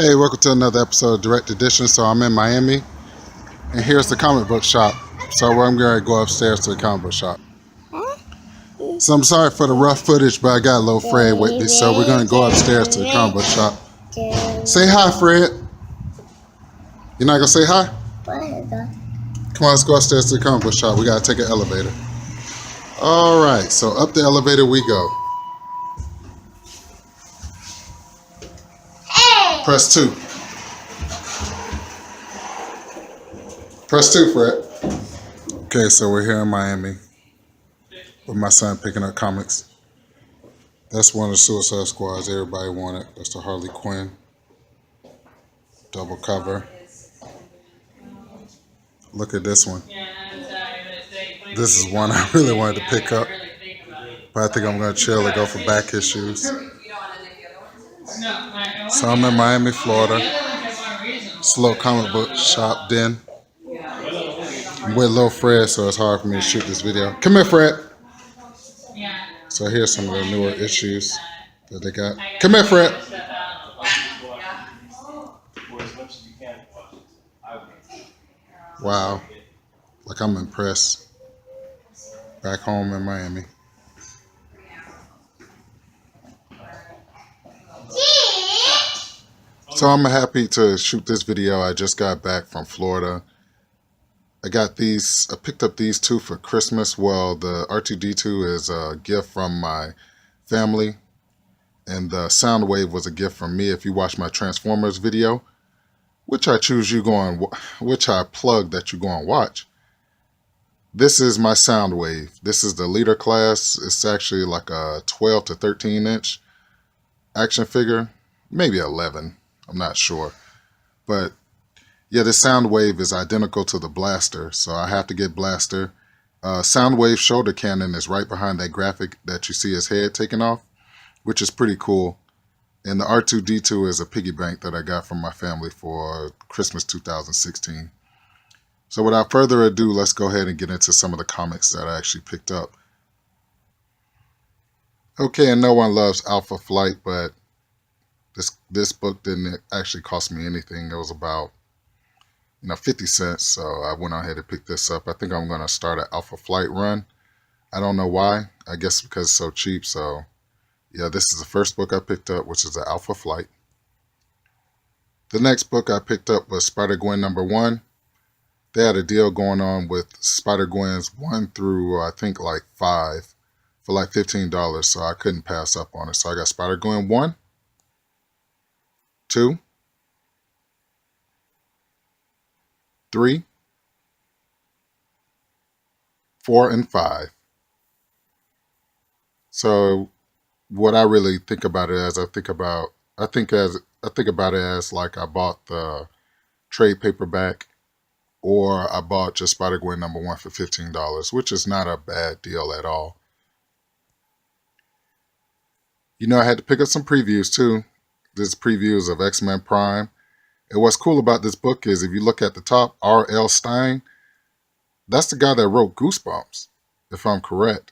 Hey, welcome to another episode of Direct Edition. So I'm in Miami, and here's the comic book shop. So I'm going to go upstairs to the comic book shop. So I'm sorry for the rough footage, but I got a little Fred with me, so we're going to go upstairs to the comic book shop. Say hi, Fred. You're not going to say hi? Come on, let's go upstairs to the comic book shop. We got to take an elevator. All right, so up the elevator we go. Press 2. Press 2, Fred. Okay, so we're here in Miami with my son picking up comics. That's one of the Suicide Squads everybody wanted. That's the Harley Quinn double cover. Look at this one. This is one I really wanted to pick up, but I think I'm going to chill and go for back issues. So I'm in Miami, Florida. It's a little comic book shop den. I'm with little Fred, so it's hard for me to shoot this video. Come here, Fred. So here's some of the newer issues that they got. Come here, Fred. Wow. Like, I'm impressed. Back home in Miami. So I'm happy to shoot this video. I just got back from Florida. I picked up these two for Christmas. Well, the R2-D2 is a gift from my family, and the Soundwave was a gift from me. If you watch my Transformers video, which I plug that you go and watch, this is my Soundwave. This is the leader class. It's actually like a 12 to 13 inch action figure, maybe 11. I'm not sure, but yeah, the Soundwave is identical to the Blaster, so I have to get Blaster. Soundwave shoulder cannon is right behind that graphic that you see his head taken off, which is pretty cool. And the R2-D2 is a piggy bank that I got from my family for Christmas 2016. So without further ado, let's go ahead and get into some of the comics that I actually picked up. Okay, and no one loves Alpha Flight, but this book didn't actually cost me anything. It was about 50 cents, so I went ahead and picked this up. I think I'm going to start an Alpha Flight run. I don't know why. I guess because it's so cheap. So yeah, this is the first book I picked up, which is the Alpha Flight. The next book I picked up was SpiderGwen #1. They had a deal going on with SpiderGwens 1 through I think like 5 for like $15, so I couldn't pass up on it. So I got SpiderGwen 1, 2, 3, 4, and 5. So what I really think about it as, I think about it as like I bought the trade paperback, or I bought just SpiderGwen #1 for $15, which is not a bad deal at all. I had to pick up some previews too. This previews of XMen Prime. And what's cool about this book is if you look at the top, R.L. Stine, that's the guy that wrote Goosebumps, if I'm correct.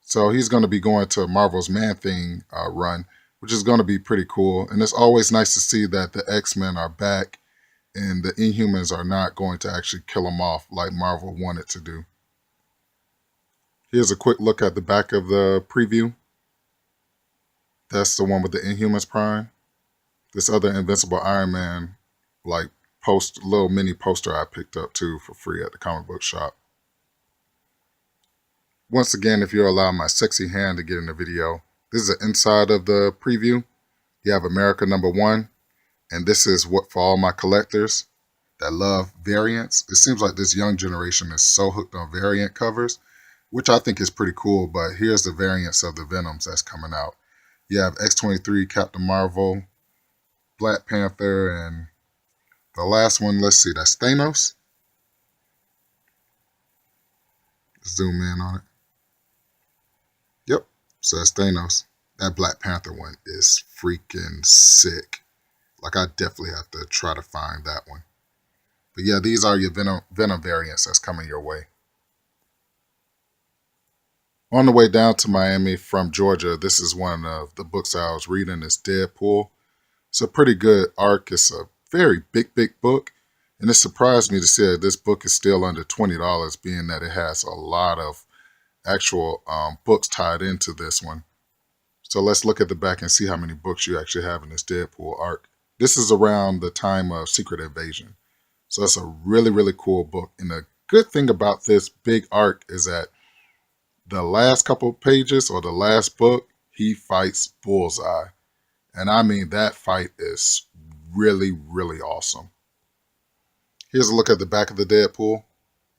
So he's going to be going to Marvel's Man-Thing run, which is going to be pretty cool. And it's always nice to see that the X-Men are back and the Inhumans are not going to actually kill them off like Marvel wanted to do. Here's a quick look at the back of the preview. That's the one with the Inhumans Prime. This other Invincible Iron Man little mini poster I picked up too for free at the comic book shop. Once again, if you allow my sexy hand to get in the video, this is the inside of the preview. You have America #1, and this is what for all my collectors that love variants. It seems like this young generation is so hooked on variant covers, which I think is pretty cool, but here's the variants of the Venoms that's coming out. You have X-23, Captain Marvel, Black Panther, and the last one, let's see, that's Thanos. Zoom in on it. Yep, so that's Thanos. That Black Panther one is freaking sick. Like, I definitely have to try to find that one. But yeah, these are your Venom variants that's coming your way. On the way down to Miami from Georgia, this is one of the books I was reading, is Deadpool. It's a pretty good arc. It's a very big book. And it surprised me to see that this book is still under $20, being that it has a lot of actual books tied into this one. So let's look at the back and see how many books you actually have in this Deadpool arc. This is around the time of Secret Invasion. So it's a really cool book. And the good thing about this big arc is that the last couple pages or the last book, he fights Bullseye. And I mean, that fight is really awesome. Here's a look at the back of the Deadpool.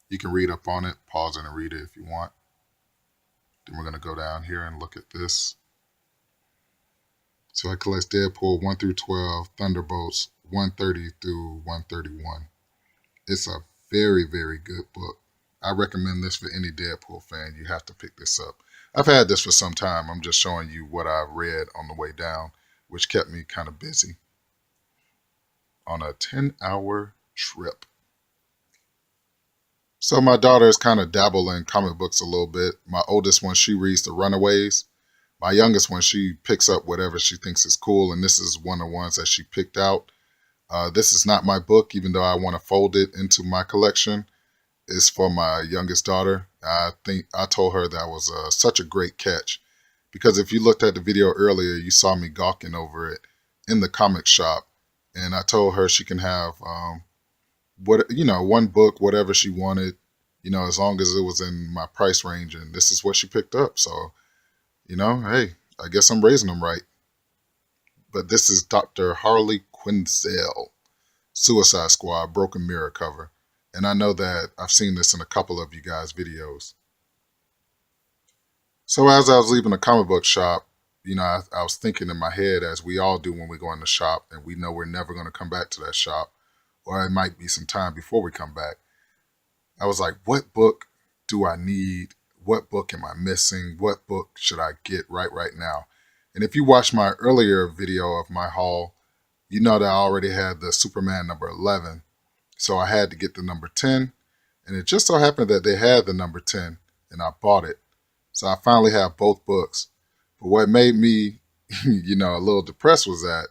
You can read up on it, pause it and read it if you want. Then we're going to go down here and look at this. So it collects Deadpool 1 through 12, Thunderbolts 130 through 131. It's a very good book. I recommend this for any Deadpool fan. You have to pick this up. I've had this for some time. I'm just showing you what I've read on the way down, which kept me kind of busy on a 10-hour trip. So my daughter is kind of dabble in comic books a little bit. My oldest one, she reads The Runaways. My youngest one, she picks up whatever she thinks is cool, and this is one of the ones that she picked out. This is not my book, even though I want to fold it into my collection. It's for my youngest daughter. I told her that was such a great catch, because if you looked at the video earlier, you saw me gawking over it in the comic shop, and I told her she can have one book, whatever she wanted, as long as it was in my price range, and this is what she picked up. So, hey, I guess I'm raising them right. But this is Dr. Harley Quinn, Suicide Squad, Broken Mirror cover. And I know that I've seen this in a couple of you guys' videos. So as I was leaving the comic book shop, I was thinking in my head, as we all do when we go in the shop, and we know we're never going to come back to that shop, or it might be some time before we come back. I was like, what book do I need? What book am I missing? What book should I get right now? And if you watched my earlier video of my haul, you know that I already had the Superman number 11. So I had to get the number 10. And it just so happened that they had the number 10, and I bought it. So I finally have both books. But what made me, a little depressed was that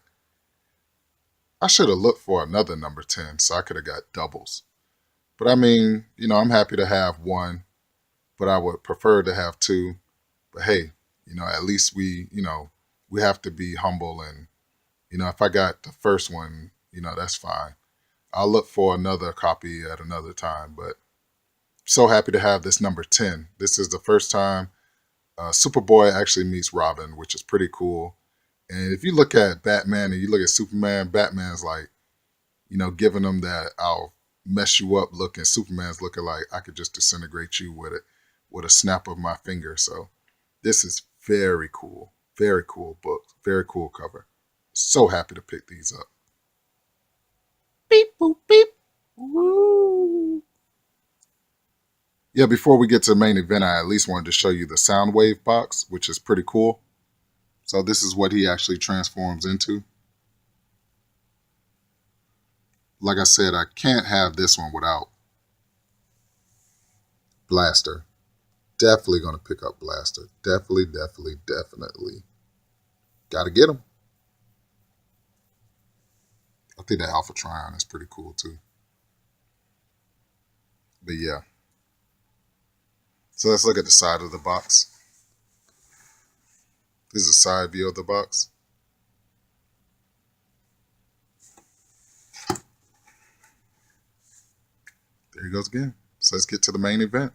I should have looked for another number 10 so I could have got doubles. But I mean, I'm happy to have one, but I would prefer to have two. But hey, at least we have to be humble. And, if I got the first one, that's fine. I'll look for another copy at another time. But so happy to have this number 10. This is the first time Superboy actually meets Robin, which is pretty cool. And if you look at Batman and you look at Superman, Batman's like, giving them that I'll mess you up look, and Superman's looking like I could just disintegrate you with a snap of my finger. So this is very cool book, very cool cover. So happy to pick these up. Beep boop beep. Woo. Yeah, before we get to the main event, I at least wanted to show you the Soundwave Box, which is pretty cool. So this is what he actually transforms into. Like I said, I can't have this one without Blaster. Definitely going to pick up Blaster. Definitely. Got to get him. I think that Alpha Trion is pretty cool too. But yeah. So let's look at the side of the box. This is a side view of the box. There he goes again. So let's get to the main event.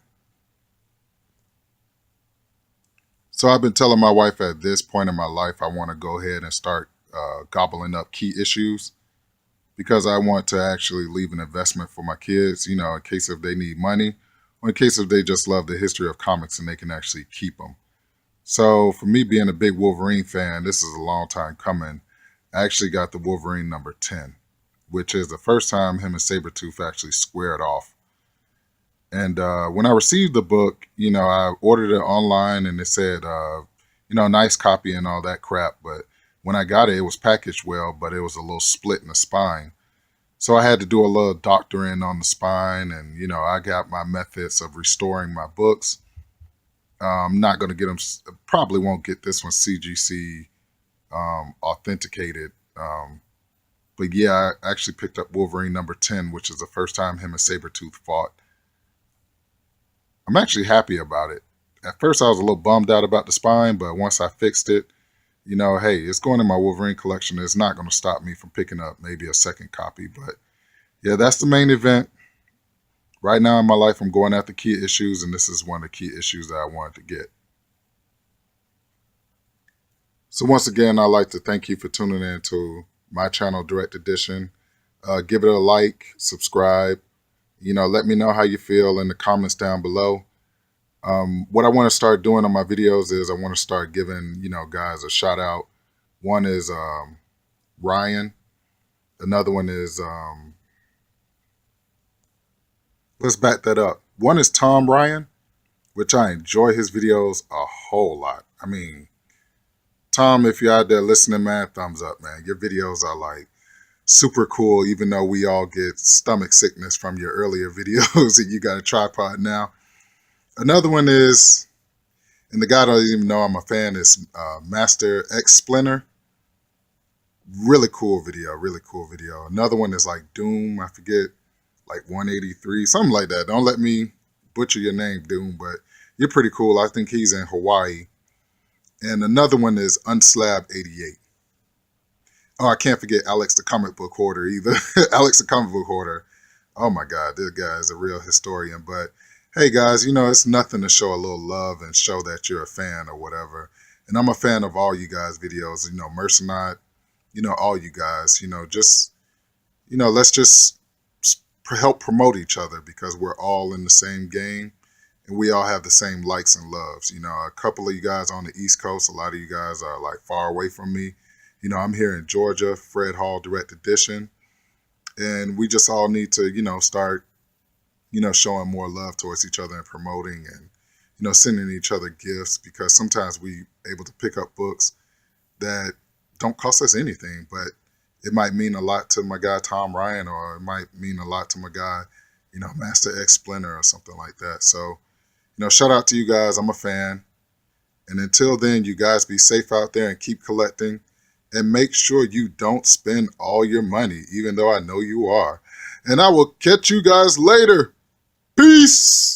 So I've been telling my wife at this point in my life, I want to go ahead and start gobbling up key issues, because I want to actually leave an investment for my kids, in case if they need money, or in case if they just love the history of comics and they can actually keep them. So for me being a big Wolverine fan, this is a long time coming. I actually got the Wolverine number 10, which is the first time him and Sabertooth actually squared off. And when I received the book, I ordered it online and it said, nice copy and all that crap. But when I got it, it was packaged well, but it was a little split in the spine. So I had to do a little doctoring on the spine, and, I got my methods of restoring my books. I'm not going to get them, probably won't get this one CGC authenticated But yeah, I actually picked up Wolverine number 10, which is the first time him and Sabertooth fought. I'm actually happy about it. At first, I was a little bummed out about the spine, but once I fixed it, you know, hey, it's going in my Wolverine collection. It's not going to stop me from picking up maybe a second copy. But yeah, that's the main event. Right now in my life, I'm going after key issues, and this is one of the key issues that I wanted to get. So once again, I'd like to thank you for tuning in to my channel, Direct Edition. Give it a like, subscribe. You know, let me know how you feel in the comments down below. What I want to start doing on my videos is I want to start giving, you know, guys a shout out. One is Ryan. Another one is, let's back that up. One is Tom Ryan, which I enjoy his videos a whole lot. I mean, Tom, if you're out there listening, man, thumbs up, man. Your videos are like super cool, even though we all get stomach sickness from your earlier videos and you got a tripod now. Another one is, and the guy don't even know I'm a fan, is Master X Splinter. Really cool video, really cool video. Another one is like Doom, I forget, like 183, something like that. Don't let me butcher your name, Doom, but you're pretty cool. I think he's in Hawaii. And another one is Unslab88. Oh, I can't forget Alex the comic book hoarder either. Alex the comic book hoarder. Oh my God, this guy is a real historian. But hey guys, you know, it's nothing to show a little love and show that you're a fan or whatever. And I'm a fan of all you guys' videos, you know, Mercenite, you know, all you guys, you know, just, you know, let's just help promote each other because we're all in the same game. And we all have the same likes and loves. You know, a couple of you guys on the East Coast, a lot of you guys are like far away from me. You know, I'm here in Georgia, Fred Hall Direct Edition. And we just all need to, you know, start, you know, showing more love towards each other and promoting and, you know, sending each other gifts because sometimes we able to pick up books that don't cost us anything, but it might mean a lot to my guy, Tom Ryan, or it might mean a lot to my guy, you know, Master X Splinter or something like that. So, you know, shout out to you guys. I'm a fan. And until then, you guys be safe out there and keep collecting. And make sure you don't spend all your money, even though I know you are. And I will catch you guys later. Peace.